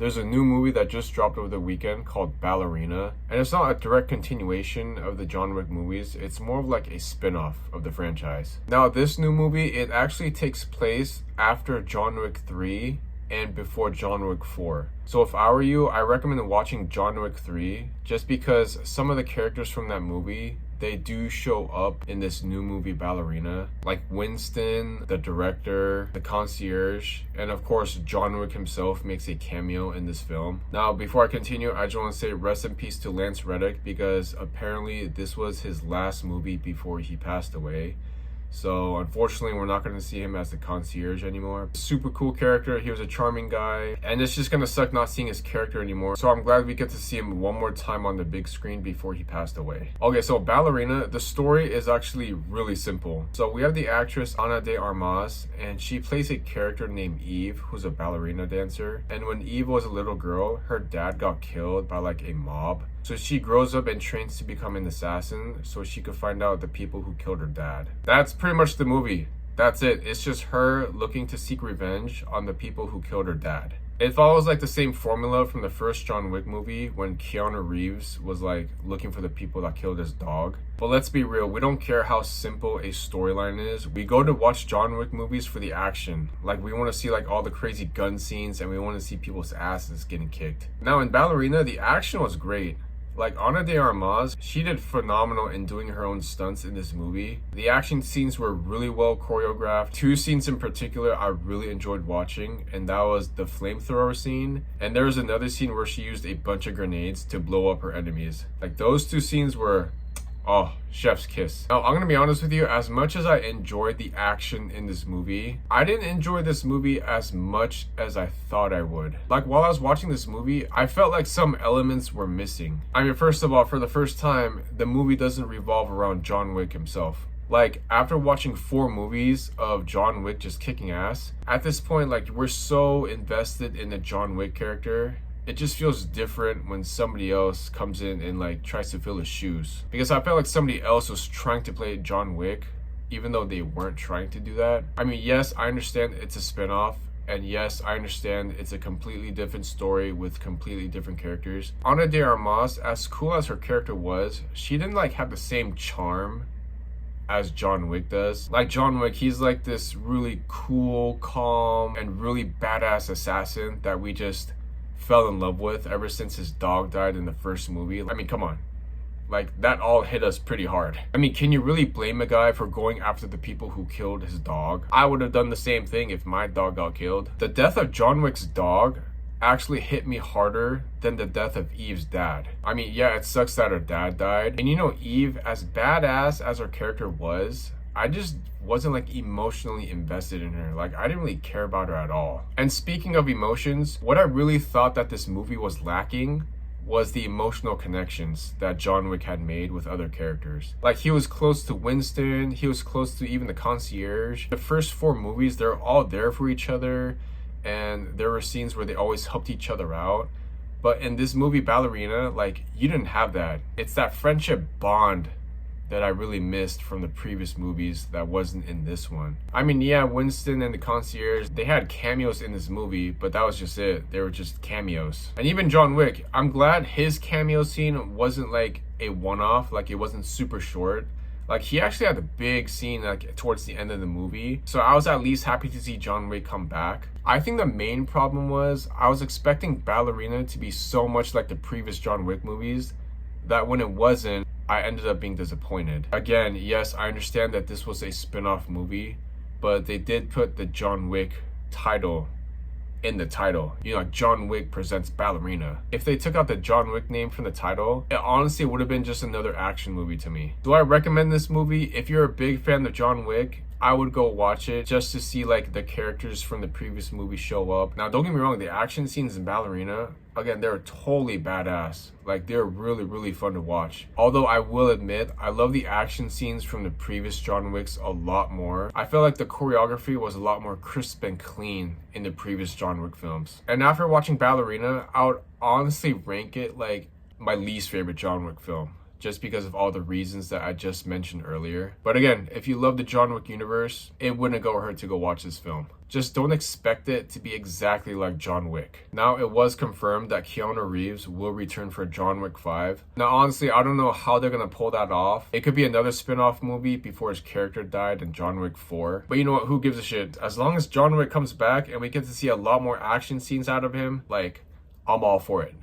There's a new movie that just dropped over the weekend called Ballerina, and it's not a direct continuation of the John Wick movies. It's more of like a spin-off of the franchise. Now, this new movie, it actually takes place after John Wick 3 and before John Wick 4. So if I were you, I recommend watching John Wick 3 just because some of the characters from that movie, they do show up in this new movie Ballerina, like Winston, the director, the concierge, and of course John Wick himself makes a cameo in this film. Now, before I continue, I just want to say rest in peace to Lance Reddick because apparently this was his last movie before he passed away. So unfortunately, we're not going to see him as the concierge anymore. Super cool character. He was a charming guy. And it's just going to suck not seeing his character anymore. So I'm glad we get to see him one more time on the big screen before he passed away. Okay, so Ballerina, the story is actually really simple. So we have the actress Ana de Armas, and she plays a character named Eve, who's a ballerina dancer. And when Eve was a little girl, her dad got killed by like a mob. So she grows up and trains to become an assassin so she could find out the people who killed her dad. That's pretty much the movie. That's it. It's just her looking to seek revenge on the people who killed her dad. It follows like the same formula from the first John Wick movie when Keanu Reeves was like looking for the people that killed his dog. But let's be real, we don't care how simple a storyline is. We go to watch John Wick movies for the action. Like we want to see like all the crazy gun scenes and we want to see people's asses getting kicked. Now in Ballerina, the action was great. Like Ana de Armas, she did phenomenal in doing her own stunts in this movie. The action scenes were really well choreographed. Two scenes in particular I really enjoyed watching, and that was the flamethrower scene. And there was another scene where she used a bunch of grenades to blow up her enemies. Like those two scenes were, oh, chef's kiss. Now, I'm gonna be honest with you, as much as I enjoyed the action in this movie, I didn't enjoy this movie as much as I thought I would. Like, while I was watching this movie, I felt like some elements were missing. I mean, first of all, for the first time, the movie doesn't revolve around John Wick himself. Like, after watching 4 movies of John Wick just kicking ass, at this point, like, we're so invested in the John Wick character. It just feels different when somebody else comes in and like tries to fill his shoes. Because I felt like somebody else was trying to play John Wick, even though they weren't trying to do that. I mean, yes, I understand it's a spinoff. And yes, I understand it's a completely different story with completely different characters. Ana de Armas, as cool as her character was, she didn't like have the same charm as John Wick does. Like John Wick, he's like this really cool, calm, and really badass assassin that we just fell in love with ever since his dog died in the first movie. I mean, come on. Like, that all hit us pretty hard. I mean, can you really blame a guy for going after the people who killed his dog? I would have done the same thing if my dog got killed. The death of John Wick's dog actually hit me harder than the death of Eve's dad. I mean, yeah, it sucks that her dad died. And you know, Eve, as badass as her character was, I just wasn't like emotionally invested in her. Like, I didn't really care about her at all. And speaking of emotions, what I really thought that this movie was lacking was the emotional connections that John Wick had made with other characters. Like, he was close to Winston, he was close to even the concierge. The first 4 movies, they're all there for each other, and there were scenes where they always helped each other out. But in this movie, Ballerina, like, you didn't have that. It's that friendship bond that I really missed from the previous movies that wasn't in this one. I mean, yeah, Winston and the concierge, they had cameos in this movie, but that was just it. They were just cameos. And even John Wick, I'm glad his cameo scene wasn't like a one-off, like it wasn't super short. Like, he actually had a big scene like towards the end of the movie. So I was at least happy to see John Wick come back. I think the main problem was I was expecting Ballerina to be so much like the previous John Wick movies that when it wasn't, I ended up being disappointed. Again, yes, I understand that this was a spin-off movie, but they did put the John Wick title in the title. You know, like John Wick presents Ballerina. If they took out the John Wick name from the title, it honestly would have been just another action movie to me. Do I recommend this movie? If you're a big fan of John Wick, I would go watch it just to see like the characters from the previous movie show up. Now, don't get me wrong, the action scenes in Ballerina, again, they're totally badass. Like, they're really, really fun to watch. Although I will admit, I love the action scenes from the previous John Wicks a lot more. I feel like the choreography was a lot more crisp and clean in the previous John Wick films. And after watching Ballerina, I would honestly rank it like my least favorite John Wick film. just because of all the reasons that I just mentioned earlier. But again, if you love the John Wick universe, it wouldn't go hurt to go watch this film. Just don't expect it to be exactly like John Wick. Now, it was confirmed that Keanu Reeves will return for John Wick 5. Now, honestly, I don't know how they're gonna pull that off. It could be another spin-off movie before his character died in John Wick 4. But you know what, who gives a shit? As long as John Wick comes back and we get to see a lot more action scenes out of him, like, I'm all for it.